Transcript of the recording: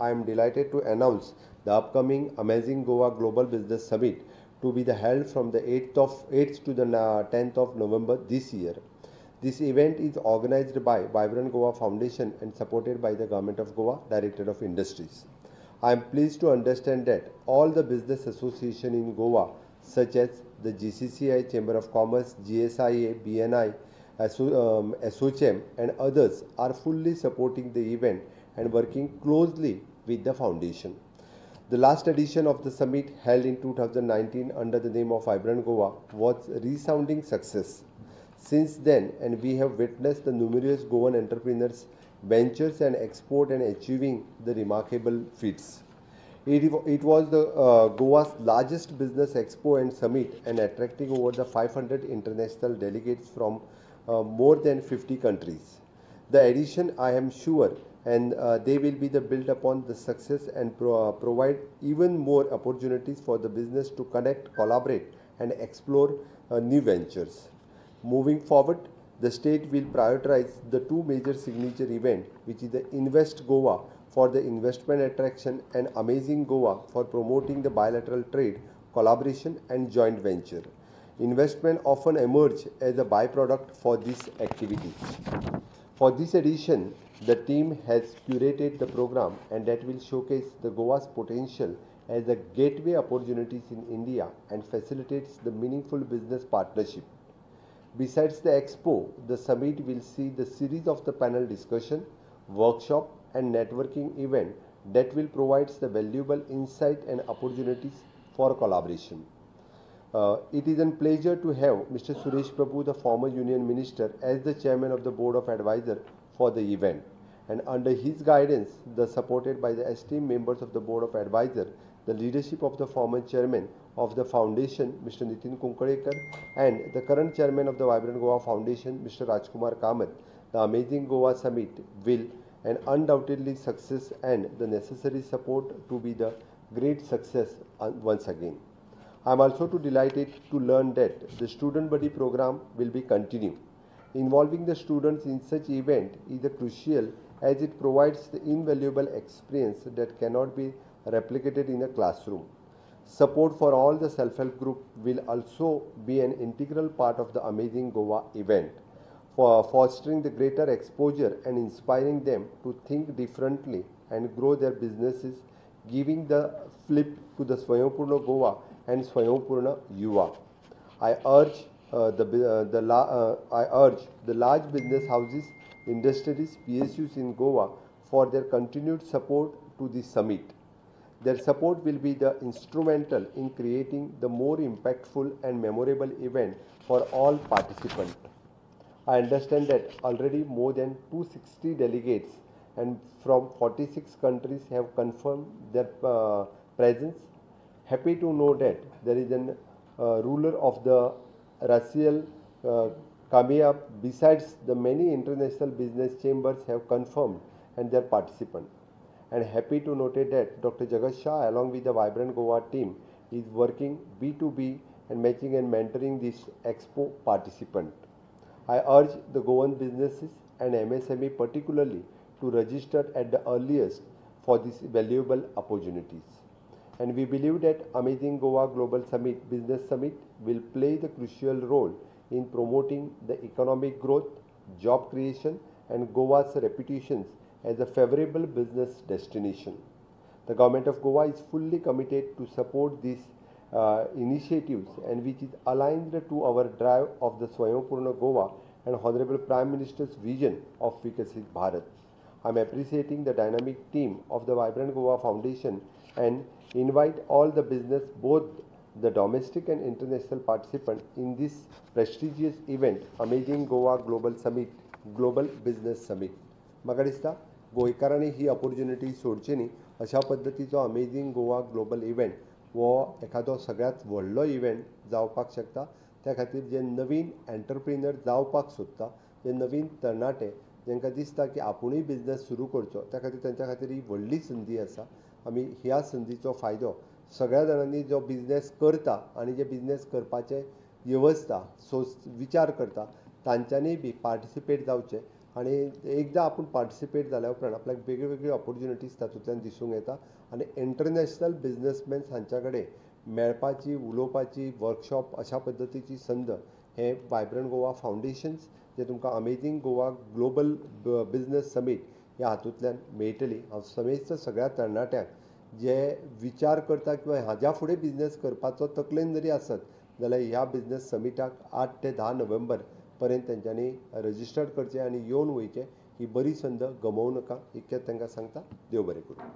I am delighted to announce the upcoming Amazing Goa Global Business Summit to be held from the 8th to the 10th of November this year. This event is organized by Vibrant Goa Foundation and supported by the Government of Goa, Directorate of Industries. I am pleased to understand that all the business associations in Goa, such as the GCCI, Chamber of Commerce, GSIA, BNI, SOCHM, and others, are fully supporting the event and working closely with the foundation. The last edition of the summit, held in 2019 under the name of Vibrant Goa, was a resounding success. Since then, and we have witnessed the numerous Goan entrepreneurs ventures and export and achieving the remarkable feats. It was the Goa's largest business expo and summit and attracting over the 500 international delegates from more than 50 countries. The edition, I am sure, and they will be the built upon the success and provide even more opportunities for the business to connect, collaborate, and explore new ventures. Moving forward, the state will prioritize the two major signature events, which is the Invest Goa for the investment attraction and Amazing Goa for promoting the bilateral trade, collaboration, and joint venture. Investment often emerge as a byproduct for these activities. For this edition, the team has curated the program and that will showcase the Goa's potential as a gateway opportunities in India and facilitates the meaningful business partnership. Besides the expo, the summit will see the series of the panel discussion, workshop and networking event that will provide the valuable insight and opportunities for collaboration. It is a pleasure to have Mr. Suresh Prabhu, the former Union Minister, as the Chairman of the Board of Advisors for the event. And under his guidance, supported by the esteemed members of the Board of Advisors, the leadership of the former Chairman of the Foundation, Mr. Nitin Kunkalekar, and the current Chairman of the Vibrant Goa Foundation, Mr. Rajkumar Kamath, the Amazing Goa Summit will and undoubtedly success and the necessary support to be the great success once again. I am also too delighted to learn that the Student Buddy program will be continued. Involving the students in such event is crucial as it provides the invaluable experience that cannot be replicated in a classroom. Support for all the self-help group will also be an integral part of the Amazing Goa event, for fostering the greater exposure and inspiring them to think differently and grow their businesses, giving the flip to the Swayambhurna Goa and Swayambhurna Yuva. I urge I urge the large business houses, industries, PSUs in Goa for their continued support to the summit. Their support will be the instrumental in creating the more impactful and memorable event for all participants. I understand that already more than 260 delegates and from 46 countries have confirmed their presence. Happy to know that there is a ruler of the Russell Kamia, besides the many international business chambers have confirmed and their participant. And happy to note that Dr. Jagat Shah along with the Vibrant Goa team is working B2B and matching and mentoring this expo participant. I urge the Goan businesses and MSME particularly to register at the earliest for these valuable opportunities. And we believe that Amazing Goa Global Summit Business Summit will play the crucial role in promoting the economic growth, job creation and Goa's reputations as a favorable business destination. The Government of Goa is fully committed to support these initiatives and which is aligned to our drive of the Swayambhurna Goa and Honorable Prime Minister's vision of Vikasit Bharat. I am appreciating the dynamic team of the Vibrant Goa Foundation and invite all the business, both the domestic and international participants in this prestigious event, Amazing Goa Global Summit, Global Business Summit. म्हाका दिसता गोंयकारांनी ही opportunity सोडची न्ही. अशा पद्दतीचो amazing Goa global event हो एखादो सगळ्यात व्हडलो इव्हेंट जावपाक शकता. त्या खातीर जे नवीन एंटरप्रिनर जावपाक सोदता, जे नवीन तरणाटे जांकां दिसता की आपुणूय बिझनेस सुरू करचो, त्या खातीर तांच्या खातीर ही व्हडली संदी आसा. आमी ह्या संदीचो फायदो सगळ्या जाणांनी जो बिझनेस करता आनी जे बिझनेस करपाचे येवस्ता विचार करता तांच्यांनी बी पार्टिसिपेट जावचे आणि एकदा आपण पार्टिसिपेट जाल्या उपरांत आपल्याक वेगळी वेगळी ऑपॉर्च्युनिटीज तातूंतल्यान दिसूंक येता आनी इंटरनॅशनल बिजनसमॅन्स हांच्या कडेन मेळपाची उलोवपाची वर्कशॉप अशा पद्दतीची संद हे वायब्रंट गोवा फावंडेशन्स जे तुमकां amazing Goa global business summit ह्या हातूंतल्यान मेळटली. हांव समेस्त सगळ्या तरणाट्यांक जे विचार करता किंवा हाज्या फुडें बिजनस करपाचो तकलेन जरी आसत जाल्यार ह्या बिजनस समिटाक 8 ते 10 नोव्हेंबर पर्यंत तेंच्यांनी रजिस्टर्ड करचें आनी येवन वयचें. ही बरी संद गमोवं नाका इतकेंच तांकां सांगता. देव बरें करूं.